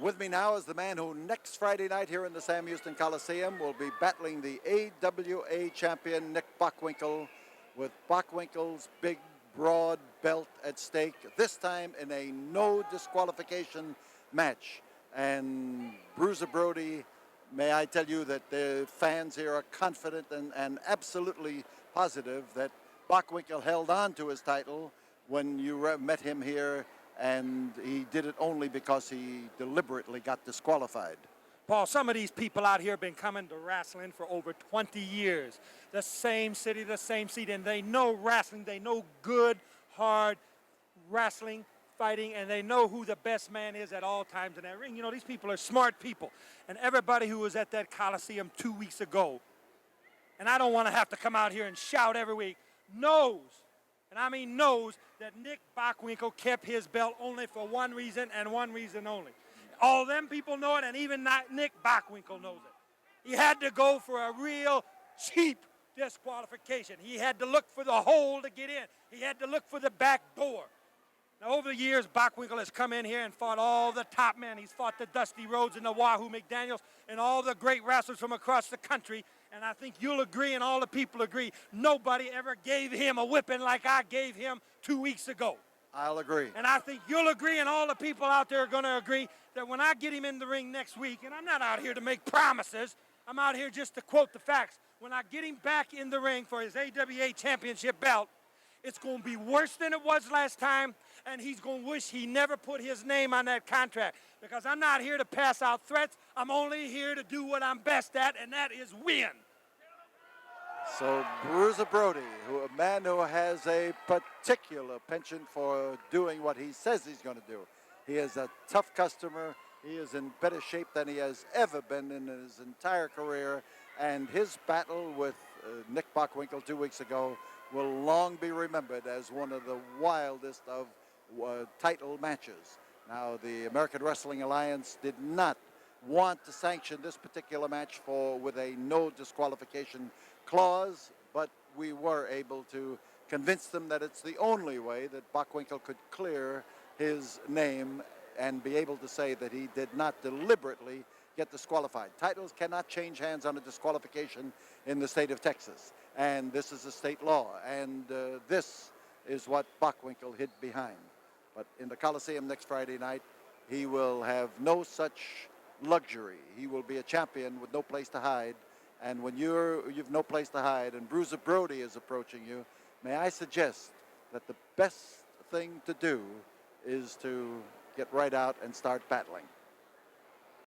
With me now is the man who next Friday night here in the Sam Houston Coliseum will be battling the AWA champion Nick Bockwinkel, with Bockwinkel's big, broad belt at stake, this time in a no disqualification match. And Bruiser Brody, may I tell you that the fans here are confident and absolutely positive that Bockwinkel held on to his title when you met him here, and he did it only because he deliberately got disqualified. Paul, some of these people out here have been coming to wrestling for over 20 years. The same city, the same seat, and they know wrestling. They know good, hard wrestling, fighting, and they know who the best man is at all times in that ring. You know, these people are smart people. And everybody who was at that Coliseum 2 weeks ago, and I don't want to have to come out here and shout every week, knows, and I mean knows, that Nick Bockwinkel kept his belt only for one reason and one reason only. All them people know it, and even Nick Bockwinkel knows it. He had to go for a real cheap disqualification. He had to look for the hole to get in. He had to look for the back door. Now, over the years, Bockwinkel has come in here and fought all the top men. He's fought the Dusty Rhodes and the Wahoo McDaniels and all the great wrestlers from across the country. And I think you'll agree, and all the people agree, nobody ever gave him a whipping like I gave him 2 weeks ago. I'll agree. And I think you'll agree, and all the people out there are going to agree, that when I get him in the ring next week, and I'm not out here to make promises, I'm out here just to quote the facts. When I get him back in the ring for his AWA championship belt, it's going to be worse than it was last time, and he's going to wish he never put his name on that contract, because I'm not here to pass out threats. I'm only here to do what I'm best at, and that is win. So Bruiser Brody, a man who has a particular penchant for doing what he says he's going to do. He is a tough customer. He is in better shape than he has ever been in his entire career, and his battle with Nick Bockwinkel 2 weeks ago will long be remembered as one of the wildest of title matches. Now, the American Wrestling Alliance did not want to sanction this particular match with a no disqualification clause, but we were able to convince them that it's the only way that Bockwinkel could clear his name and be able to say that he did not deliberately get disqualified. Titles cannot change hands on a disqualification in the state of Texas, and this is a state law, and this is what Bockwinkel hid behind. But in the Coliseum next Friday night, he will have no such luxury. He will be a champion with no place to hide, and when you've no place to hide and Bruiser Brody is approaching you, may I suggest that the best thing to do is to get right out and start battling.